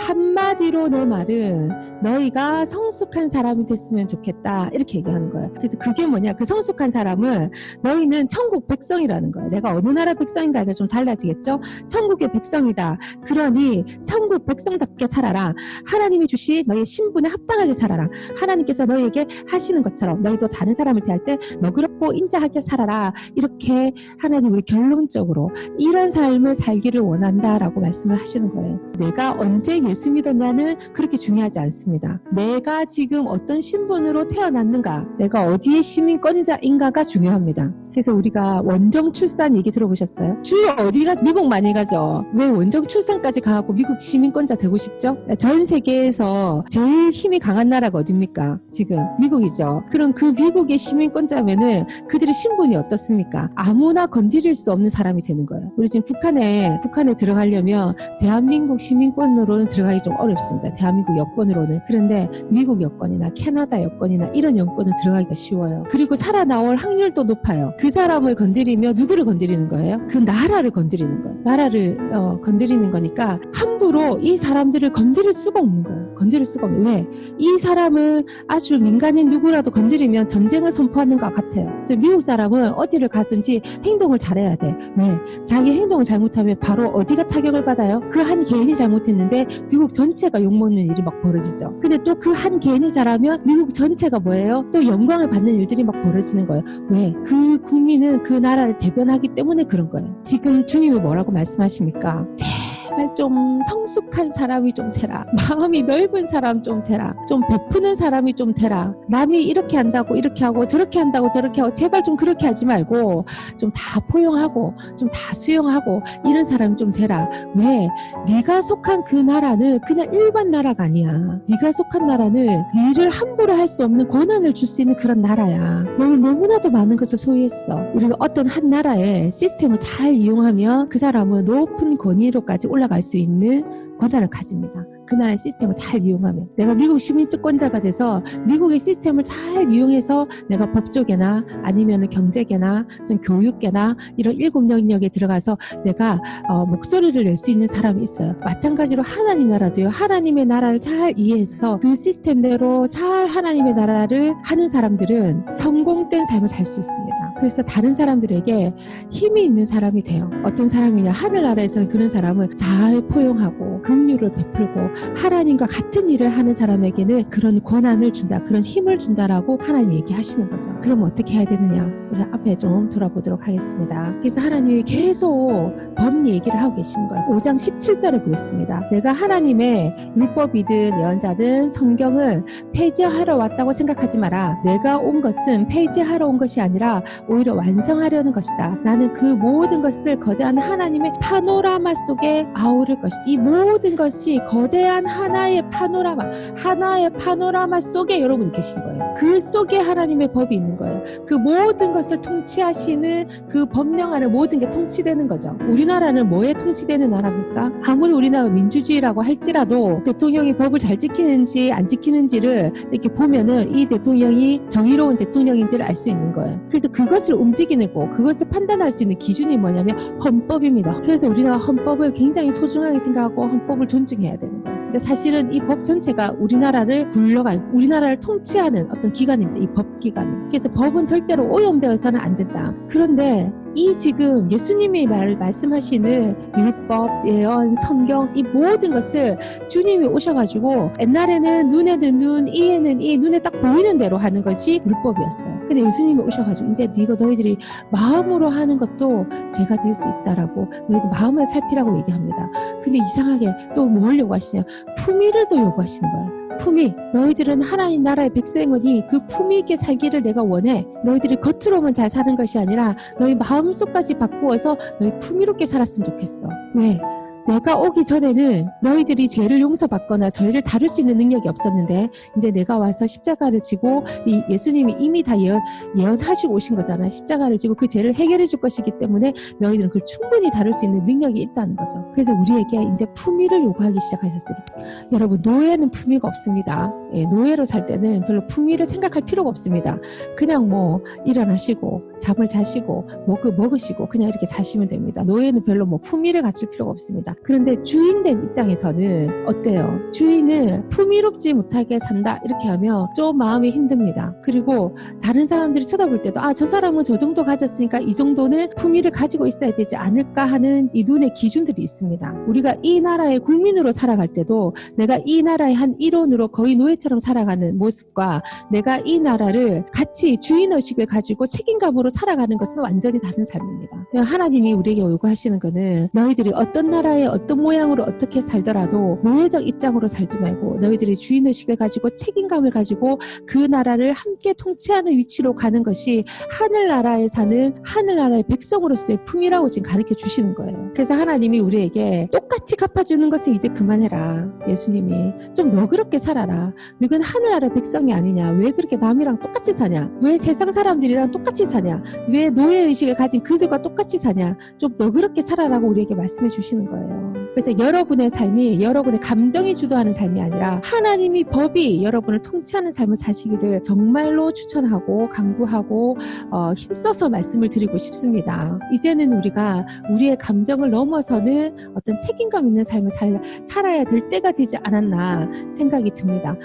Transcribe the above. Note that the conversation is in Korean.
한마디로 내 말은 너희가 성숙한 사람이 됐으면 좋겠다 이렇게 얘기하는 거예요. 그래서 그게 뭐냐, 그 성숙한 사람은 너희는 천국 백성이라는 거예요. 내가 어느 나라 백성인가에 좀 달라지겠죠. 천국의 백성이다. 그러니 천국 백성답게 살아라. 하나님이 주신 너희의 신분에 합당하게 살아라. 하나님께서 너희에게 하시는 것처럼 너희도 다른 사람을 대할 때 너그럽고 인자하게 살아라. 이렇게 하나님 우리 결론적으로 이런 삶을 살기를 원한다라고 말씀을 하시는 거예요. 내가 언제 예수 믿었냐는 그렇게 중요하지 않습니다. 내가 지금 어떤 신분으로 태어났는가, 내가 어디의 시민권자인가가 중요합니다. 그래서 우리가 원정 출산 얘기 들어보셨어요? 주로 어디가 미국 많이 가죠. 왜 원정 출산까지 가고 미국 시민권자 되고 싶죠? 전 세계에서 제일 힘이 강한 나라가 어딥니까? 지금 미국이죠. 그럼 그 미국의 시민권자면은 그들의 신분이 어떻습니까? 아무나 건드릴 수 없는 사람이 되는 거예요. 우리 지금 북한에 들어가려면 대한민국 시민권으로는 들어가기 좀 어렵습니다. 대한민국 여권으로는. 그런데 미국 여권이나 캐나다 여권이나 이런 여권은 들어가기가 쉬워요. 그리고 살아나올 확률도 높아요. 그 사람을 건드리면 누구를 건드리는 거예요? 그 나라를 건드리는 거예요. 나라를 건드리는 거니까 함부로 이 사람들을 건드릴 수가 없는 거예요. 건드릴 수가 없는. 왜? 이 사람을 아주 민간인 누구라도 건드리면 전쟁을 선포하는 것 같아요. 그래서 미국 사람은 어디를 가든지 행동을 잘해야 돼. 왜? 자기 행동을 잘못하면 바로 어디가 타격을 받아요? 그 한 개인이 잘못했는데 미국 전체가 욕먹는 일이 막 벌어지죠. 근데 또 그 한 개인이 잘하면 미국 전체가 뭐예요? 또 영광을 받는 일들이 막 벌어지는 거예요. 왜? 그 국민은 그 나라를 대변하기 때문에 그런 거예요. 지금 주님이 뭐라고 말씀하십니까? 제발 좀 성숙한 사람이 좀 되라. 마음이 넓은 사람 좀 되라. 좀 베푸는 사람이 좀 되라. 남이 이렇게 한다고 이렇게 하고 저렇게 한다고 저렇게 하고 제발 좀 그렇게 하지 말고 좀 다 포용하고 좀 다 수용하고 이런 사람이 좀 되라. 왜? 네가 속한 그 나라는 그냥 일반 나라가 아니야. 네가 속한 나라는 일을 함부로 할 수 없는 권한을 줄 수 있는 그런 나라야. 너는 너무나도 많은 것을 소유했어. 우리가 어떤 한 나라의 시스템을 잘 이용하면 그 사람은 높은 권위로까지 올라갈 수 있는 권한을 가집니다. 그 나라의 시스템을 잘 이용하면. 내가 미국 시민권자가 돼서 미국의 시스템을 잘 이용해서 내가 법조계나 아니면 경제계나 또는 교육계나 이런 일곱 영역에 들어가서 내가 목소리를 낼 수 있는 사람이 있어요. 마찬가지로 하나님 나라도요. 하나님의 나라를 잘 이해해서 그 시스템대로 잘 하나님의 나라를 하는 사람들은 성공된 삶을 살 수 있습니다. 그래서 다른 사람들에게 힘이 있는 사람이 돼요. 어떤 사람이냐, 하늘나라에서는 그런 사람을 잘 포용하고 긍휼을 베풀고 하나님과 같은 일을 하는 사람에게는 그런 권한을 준다, 그런 힘을 준다라고 하나님이 얘기하시는 거죠. 그럼 어떻게 해야 되느냐? 우리 앞에 좀 돌아보도록 하겠습니다. 그래서 하나님이 계속 법 얘기를 하고 계시는 거예요. 5장 17절에 보겠습니다. 내가 하나님의 율법이든 예언자든 성경을 폐지하러 왔다고 생각하지 마라. 내가 온 것은 폐지하러 온 것이 아니라 오히려 완성하려는 것이다. 나는 그 모든 것을 거대한 하나님의 파노라마 속에 아우를 것이다. 이 모든 것이 거대한 하나의 파노라마 속에 여러분이 계신 거예요. 그 속에 하나님의 법이 있는 거예요. 그 모든 것을 통치하시는 그 법령 아래 모든 게 통치되는 거죠. 우리나라는 뭐에 통치되는 나라입니까? 아무리 우리나라가 민주주의라고 할지라도 대통령이 법을 잘 지키는지 안 지키는지를 이렇게 보면은 이 대통령이 정의로운 대통령인지를 알 수 있는 거예요. 그래서 그것을 움직이고 그것을 판단할 수 있는 기준이 뭐냐면 헌법입니다. 그래서 우리나라 헌법을 굉장히 소중하게 생각하고 헌법을 존중해야 되는 거예요. 근데 사실은 이 법 전체가 우리나라를 우리나라를 통치하는 어떤 기관입니다. 이 법기관은. 그래서 법은 절대로 오염되어서는 안 된다. 그런데 이 지금 예수님이 말씀하시는 율법, 예언, 성경 이 모든 것을 주님이 오셔가지고 옛날에는 눈에는 눈, 이에는 이, 눈에 딱 보이는 대로 하는 것이 율법이었어요. 근데 예수님이 오셔가지고 이제 너희들이 마음으로 하는 것도 죄가 될 수 있다라고 너희들 마음을 살피라고 얘기합니다. 근데 이상하게 또 뭘 요구하시냐? 품위를 또 요구하시는 거예요. 품위. 너희들은 하나님 나라의 백성이니 그 품위 있게 살기를 내가 원해. 너희들이 겉으로만 잘 사는 것이 아니라 너희 마음속까지 바꾸어서 너희 품위롭게 살았으면 좋겠어. 왜? 내가 오기 전에는 너희들이 죄를 용서받거나 죄를 다룰 수 있는 능력이 없었는데 이제 내가 와서 십자가를 지고 이 예수님이 이미 다 예언하시고 오신 거잖아요. 십자가를 지고 그 죄를 해결해 줄 것이기 때문에 너희들은 그걸 충분히 다룰 수 있는 능력이 있다는 거죠. 그래서 우리에게 이제 품위를 요구하기 시작하셨어요. 여러분, 노예는 품위가 없습니다. 예, 노예로 살 때는 별로 품위를 생각할 필요가 없습니다. 그냥 뭐 일어나시고 잠을 자시고 먹으시고 그냥 이렇게 사시면 됩니다. 노예는 별로 뭐 품위를 갖출 필요가 없습니다. 있습니다. 그런데 주인된 입장에서는 어때요? 주인은 품위롭지 못하게 산다 이렇게 하면 좀 마음이 힘듭니다. 그리고 다른 사람들이 쳐다볼 때도 저 사람은 저 정도 가졌으니까 이 정도는 품위를 가지고 있어야 되지 않을까 하는 이 눈의 기준들이 있습니다. 우리가 이 나라의 국민으로 살아갈 때도 내가 이 나라의 한 일원으로 거의 노예처럼 살아가는 모습과 내가 이 나라를 같이 주인의식을 가지고 책임감으로 살아가는 것은 완전히 다른 삶입니다. 하나님이 우리에게 요구하시는 거는 너희들이 어떤 나라의 어떤 모양으로 어떻게 살더라도 노예적 입장으로 살지 말고 너희들이 주인의식을 가지고 책임감을 가지고 그 나라를 함께 통치하는 위치로 가는 것이 하늘나라에 사는 하늘나라의 백성으로서의 품이라고 지금 가르쳐 주시는 거예요. 그래서 하나님이 우리에게 똑같이 갚아주는 것은 이제 그만해라. 예수님이 좀 너그럽게 살아라. 너는 하늘나라 백성이 아니냐. 왜 그렇게 남이랑 똑같이 사냐. 왜 세상 사람들이랑 똑같이 사냐. 왜 노예의식을 가진 그들과 똑같이 사냐. 좀 너그럽게 살아라고 우리에게 말씀해 주시는 거예요. 그래서 여러분의 삶이 여러분의 감정이 주도하는 삶이 아니라 하나님이 법이 여러분을 통치하는 삶을 사시기를 정말로 추천하고 강구하고 힘써서 말씀을 드리고 싶습니다. 이제는 우리가 우리의 감정을 넘어서는 어떤 책임감 있는 삶을 살아야 될 때가 되지 않았나 생각이 듭니다.